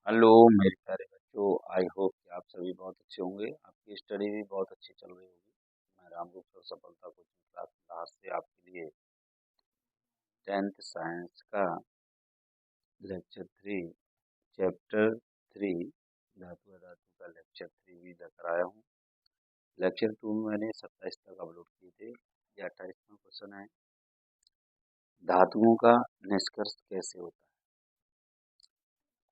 Hello मेरे प्यारे बच्चों। आई होप कि आप सभी बहुत अच्छे होंगे। आपकी स्टडी भी बहुत अच्छी चल रही होगी। मैं रामरूप सर सफलता कोचिंग क्लास क्लास से आपके लिए 10th साइंस का लेक्चर 3 चैप्टर 3 धातु अधातु का लेक्चर 3 भी लेकर आया हूँ। लेक्चर 2 में मैंने 27 तक अपलोड किए थे। ये 28वां क्वेश्चन है, धातुओं का निष्कर्ष कैसे होता है।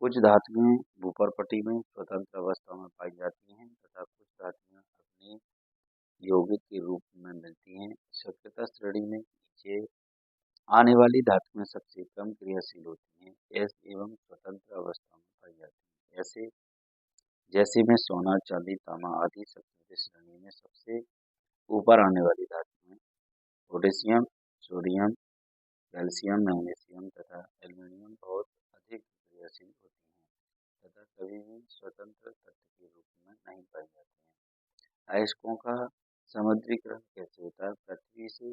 कुछ धातुएं भूपर्पटी में स्वतंत्र अवस्था में पाई जाती हैं तथा कुछ धातुएं अपनी यौगिक के रूप में मिलती हैं। सक्रियता श्रेणी में नीचे आने वाली धातुएं सबसे कम क्रियाशील होती हैं एवं स्वतंत्र अवस्था में पाई जाती हैं। ऐसे जैसे में सोना, चांदी, तांबा आदि। सक्रिय श्रेणी में सबसे ऊपर आने वाली धातुएं पोटेशियम, सोडियम, कैल्शियम, मैग्नीशियम तथा एल्युमिनियम बहुत अधिक क्रियाशील होती हैं तथा कभी भी स्वतंत्र तत्व के रूप में नहीं पाई जाती हैं। अयस्कों का समुद्रीकरण कैसे होता है। पृथ्वी से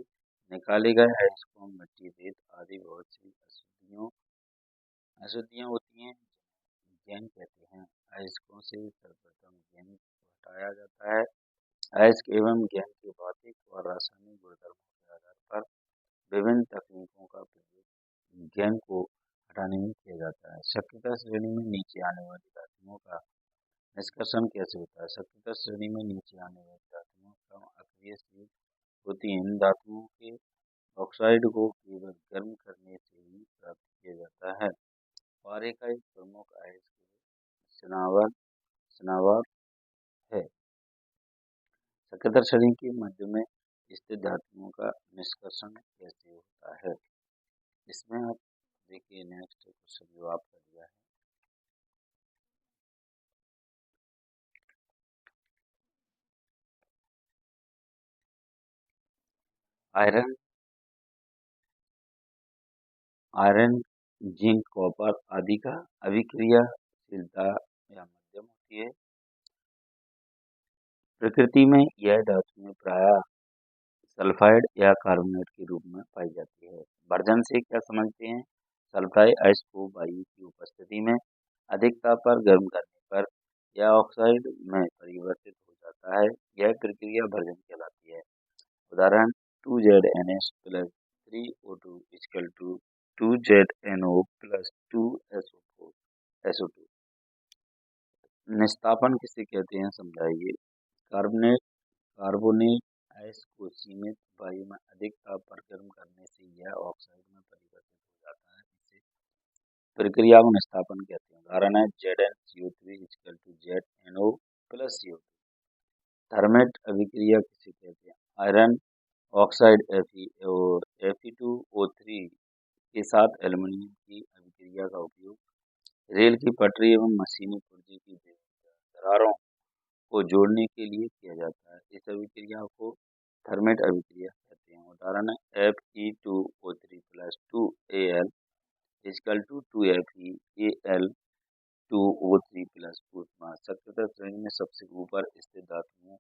निकाले गए अयस्कों, मिट्टी, रेत आदि बहुत सी अशुद्धियां होती हैं जिन्हें गैंग कहते हैं। अयस्कों से सर्वप्रथम गैंग को हटाया जाता है। अयस्क एवं गैंग के भौतिक और रासायनिक गुणधर्मों के आधार पर विभिन्न तकनीकों का प्रयोग गैंग को हटाने में किया जाता है। सक्रियता श्रेणी में नीचे आने वाली धातुओं का निष्कर्षण कैसे होता है। सक्रियता श्रेणी में नीचे आने वाली धातुओं कम अक्रियशील होती हैं। इन धातुओं के ऑक्साइड को केवल गर्म करने से ही प्राप्त किया जाता है। पारे का एक प्रमुख अयस्क सिनावर है। सक्रियता श्रेणी के मध्य में स्थित धातुओं का निष्कर्षण कैसे होता है। इसमें आप देखिए नेक्स्ट क्वेश्चन जो आपका दिया है, आयरन आयरन जिंक, कॉपर आदि का अभिक्रियाशीलता या मध्यम होती है। प्रकृति में यह धातुएं प्रायः सल्फाइड या कार्बोनेट के रूप में पाई जाती है। वर्जन से क्या समझते हैं। सल्फाइड अयस्क को वायु की उपस्थिति में अधिक ताप पर गर्म करने पर यह ऑक्साइड में परिवर्तित हो जाता है। यह प्रक्रिया वर्जन कहलाती है। उदाहरण 2ZnH plus 3O2 equal to 2ZnO plus 2SO2। निस्तापन किसे कहते हैं समझाइए। कार्बोनेट अयस्क को सीमित वायु में अधिक ताप पर गर्म करने से यह ऑक्साइड में परिवर्तित हो जाता है। इसे प्रक्रिया को निस्तापन कहते हैं। उदाहरण है ZnCO3 equal to ZnO plus CO2। Thermite अभिक्रिया किसे कहते हैं। आयरन ऑक्साइड Fe और Fe2O3 के साथ एल्युमिनियम की अभिक्रिया का उपयोग रेल की पटरी एवं मशीनी पुर्जे की दरारों को जोड़ने के लिए किया जाता है। इस अभिक्रिया को थर्मेट अभिक्रिया कहते हैं। उदाहरण है Fe2O3 plus 2Al equal to 2FeAl2O3 plus ऊष्मा। सक्रियता श्रेणी में सबसे ऊपर स्थित धातुओं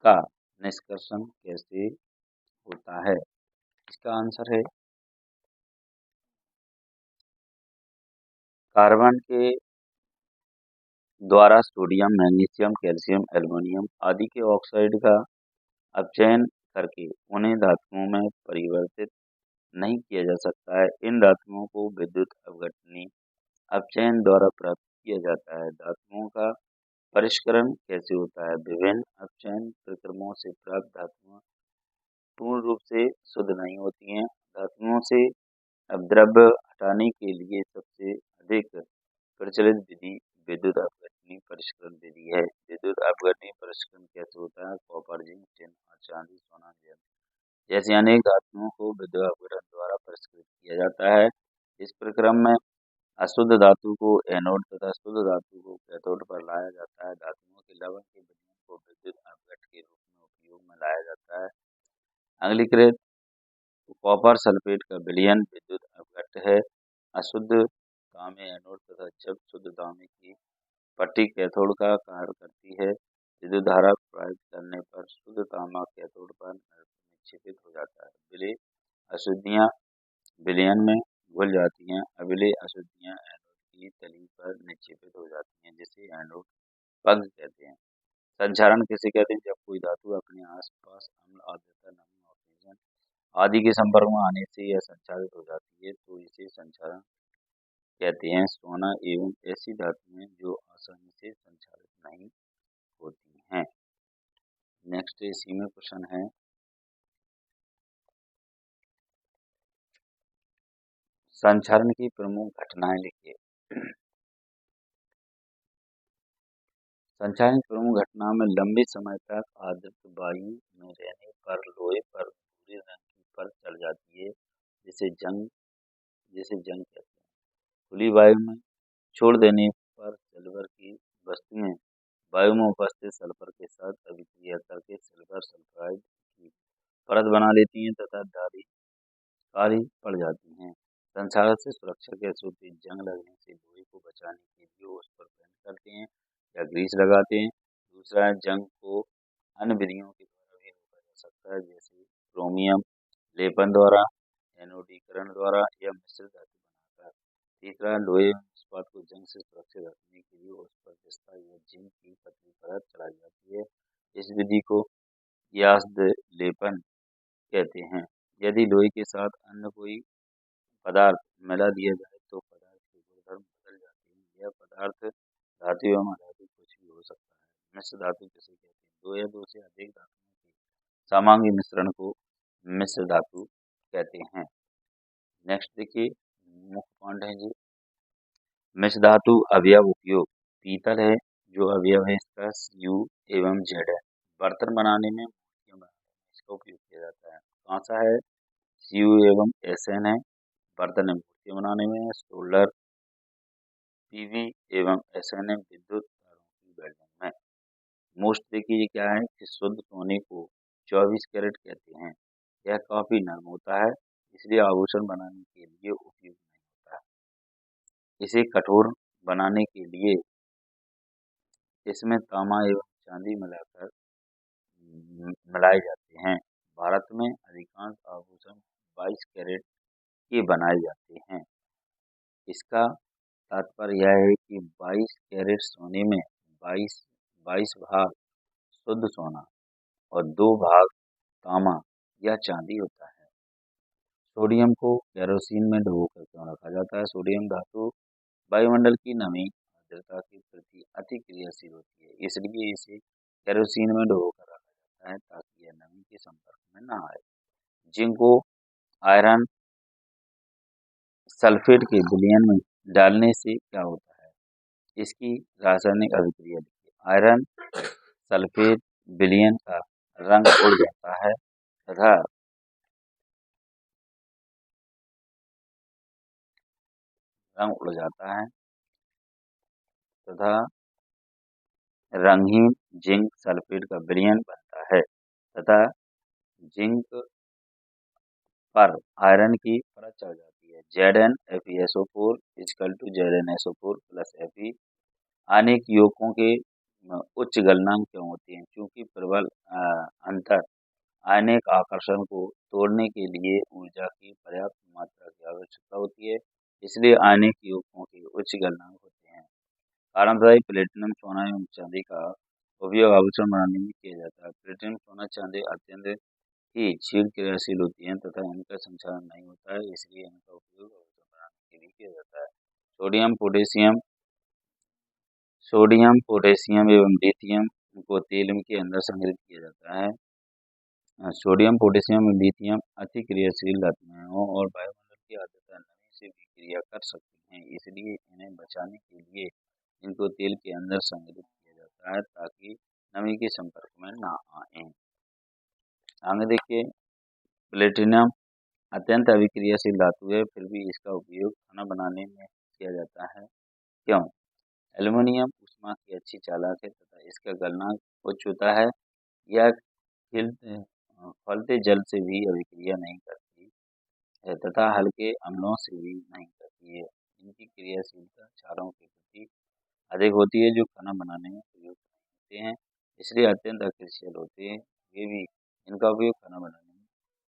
का निष्कर्षण कैसे होता है। इसका आंसर है कार्बन के द्वारा सोडियम, मैग्नीशियम, कैल्शियम, एल्युमिनियम आदि के ऑक्साइड का अपचयन करके उन्हें धातुओं में परिवर्तित नहीं किया जा सकता है। इन धातुओं को विद्युत अपघटनी अपचयन द्वारा प्राप्त किया जाता है। धातुओं का परिष्करण कैसे होता है। विभिन्न अपचयन प्रक्रमों से प्राप्त धातुएं पूर्ण रूप से शुद्ध नहीं होती हैं। धातुओं से अपद्रव्य हटाने के लिए सबसे अधिक प्रचलित विधि विद्युत अपघटनी परिष्करण विधि है। विद्युत अपघटनी परिष्करण कैसे होता है। कॉपर, जिंक, टिन और चांदी, सोना जैसी अनेक धातुओं को विद्युत अपघटन द्वारा परिष्कृत किया जाता है। इस प्रक्रम में अशुद्ध धातु को एनोड तथा शुद्ध धातु को कैथोड पर लाया जाता है। धातुओं के लवण के विलयन को विद्युत अपघटन के रूप में उपयोग में लाया जाता है। अम्लीकृत कॉपर सल्फेट का विलयन विद्युत अपघट्य है। अशुद्ध तांबे एनोड तथा जब शुद्ध तांबे की पट्टी कैथोड का कार्य करती है। विद्युत धारा प्रवाहित करने पर शुद्ध तांबा कैथोड पर निक्षेपित हो जाता है। विलेय अशुद्धियां विलयन में घुल जाती हैं। अविलेय अशुद्धियां एनोड की तली पर निक्षेपित हो जाती हैं, जिसे एनोड पग कहते हैं। संक्षारण किसे कहते हैं? जब कोई धातु अपने आसपास अम्ल, आर्द्रता, नमी, ऑक्सीजन आदि के संपर्क में आने से यह संक्षारित हो जाती है, तो इसे संक्षारण कहते हैं। सोना एवं ऐसी धातुएं जो आसानी से संक्षारित नहीं होती हैं। नेक्स्ट इसी में क्वेश्चन है, संक्षारण की प्रमुख घटनाएं लिखिए। संक्षारण की प्रमुख घटनाओं में लंबे समय तक आर्द्र वायु में रहने पर लोहे पर भूरे रंग की परत चढ़ जाती है, जिसे जंग कहते हैं। खुली वायु में छोड़ देने पर सिल्वर की वस्तुएं वायु में उपस्थित सल्फर के साथ अभिक्रिया करके सिल्वर सल्फाइड की परत बना लेती हैं तथा धारी काली पड़ जाती हैं। संक्षारण से सुरक्षा कैसे होती है? जंग लगने से लोहे को बचाने के लिए उस पर पेंट करते हैं या ग्रीस लगाते हैं। दूसरा है, जंग को अन्य विधियों के द्वारा भी रोका जा सकता है, जैसे क्रोमियम लेपन द्वारा, एनोडीकरण द्वारा या मिश्र धातु बनाकर। तीसरा, लोहे इस्पात को जंग से सुरक्षित रखने के लिए उस पर जस्ता या जिंक की पतली परत चढ़ाई जाती है। इस विधि को यास्द लेपन कहते हैं। यदि लोहे के साथ अन्य कोई पदार्थ मिला दिया जाए तो पदार्थ के गुणधर्म बदल जाते हैं। यह पदार्थ धातु एवं अधातु कुछ भी हो सकता है। मिश्र धातु किसे कहते हैं? दो या दो से अधिक धातुओं के समांगी मिश्रण को मिश्र धातु कहते हैं। नेक्स्ट देखिए, मुख्य पॉइंट है जी, मिश्र धातु अवयव उपयोग। पीतल है जो अवयव है इसका Cu एवं Z है। बर्तन बनाने में, मूर्तियां बनाने में इसका उपयोग किया जाता है। कांसा है, Cu एवं Sn है, बर्तन एवं मूर्तियां बनाने में। सोलर पीवी एवं SN विद्युत तारों की वेल्डिंग में। मोस्ट देखिए ये क्या है कि शुद्ध सोने को 24 कैरेट कहते हैं। यह काफी नरम होता है, इसलिए आभूषण बनाने के लिए उपयुक्त नहीं होता है। इसे कठोर बनाने के लिए इसमें तांबा एवं चांदी मिलाए जाते हैं। भारत में अधिकांश आभूषण 22 कैरेट के बनाए जाते हैं। इसका तात्पर्य यह है कि 22 कैरेट सोने में 22 भाग शुद्ध सोना और 2 भाग तांबा या चांदी होता है। सोडियम को केरोसिन में डुबोकर क्यों रखा जाता है? सोडियम धातु वायुमंडल की नमी, आर्द्रता के प्रति अति क्रियाशील होती है, इसलिए इसे केरोसिन में डुबोकर रखा जाता है ताकि यह नमी के संपर्क में न आए। जिंक को आयरन सल्फेट के विलयन में डालने से क्या होता है? इसकी रासायनिक अभिक्रिया लिखिए। आयरन सल्फेट विलयन का रंग उड़ जाता है तथा रंगहीन जिंक सल्फेट का विलयन बनता है तथा जिंक पर आयरन की परत चढ़ जाती है। ZnFeSO4 = ZnSO4 + Fe। आयनिक यौगिकों के उच्च गलनांक क्यों होते हैं? क्योंकि प्रबल अंतर आयनिक आकर्षण को तोड़ने के लिए ऊर्जा की पर्याप्त मात्रा की आवश्यकता होती है, इसलिए आयनिक यौगिकों के उच्च गलनांक होते हैं। कारणदायी प्लेटिनम, सोना एवं चांदी का उपयोग आभूषण बनाने में किया जाता है। प्लेटिनम, सोना, चांदी अत्यंत ही क्षीण क्रियाशील होती हैं तथा इनका संक्षारण नहीं होता है, इसलिए इनका उपयोग आभूषण बनाने के लिए किया जाता है। सोडियम, पोटेशियम एवं लिथियम को तेल के अंदर संग्रहित किया जाता है। सोडियम, पोटेशियम और लिथियम अति क्रियाशील धातुएं हैं और वायुमंडल की आर्द्रता नमी से भी क्रिया कर सकती हैं, इसलिए इन्हें बचाने के लिए इनको तेल के अंदर संग्रहित किया जाता है ताकि नमी के संपर्क में ना आए। आगे देखिए, प्लेटिनम अत्यंत अभिक्रियाशील धातु है, फिर भी इसका उपयोग खाना बनाने में किया जाता है। क्यों? एल्युमिनियम ऊष्मा की अच्छी चालक है तथा इसका गलनांक उच्च होता है। यह खौलते जल से भी अभिक्रिया नहीं करती है तथा हल्के अम्लों से भी नहीं करती है। इनकी क्रियाशीलता क्षारों के प्रति अधिक होती है जो खाना बनाने में प्रयुक्त नहीं होते हैं, इसलिए अत्यंत अक्रियशील होते हैं। वे भी इनका उपयोग खाना बनाने में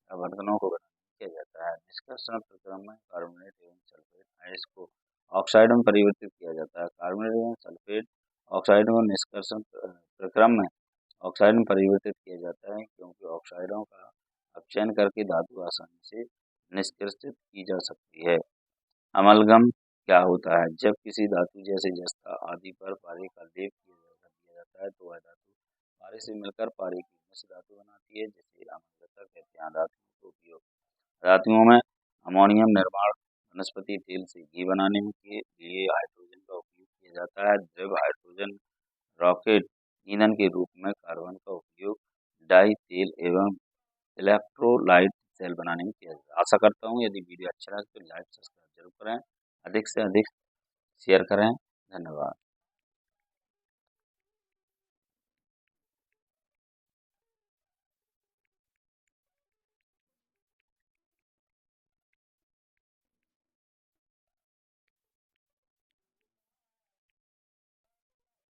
या बर्तनों को बनाने में किया जाता है। निष्कर्षण प्रक्रम में कार्बोनेट एवं सल्फेट आयंस को ऑक्साइड में परिवर्तित किया जाता है। कार्बोनेट सल्फेट ऑक्साइड को निष्कर्षण प्रक्रम में ऑक्साइड में परिवर्तित किया जाता है, क्योंकि ऑक्साइडों का अपचयन करके धातु आसानी से निष्कर्षित की जा सकती है। अमलगम क्या होता है? जब किसी धातु जैसे जस्ता आदि पर पारे का लेप दिया जाता है तो वह धातु पारे से मिलकर पारे की मिश्र धातु बनाती है, जिसे अमलगता कहते हैं। धातुओं का उपयोग धातुओं में अमोनियम निर्माण, वनस्पति तेल से घी बनाने के लिए हाइड्रोजन का उपयोग किया जाता है। द्रव हाइड्रोजन रॉकेट ईंधन के रूप में कार्बन का उपयोग डाई तेल एवं इलेक्ट्रोलाइट सेल बनाने में किया जाता है। आशा करता हूँ यदि वीडियो अच्छा लगे तो लाइक सब्सक्राइब जरूर करें, अधिक से अधिक शेयर करें। धन्यवाद।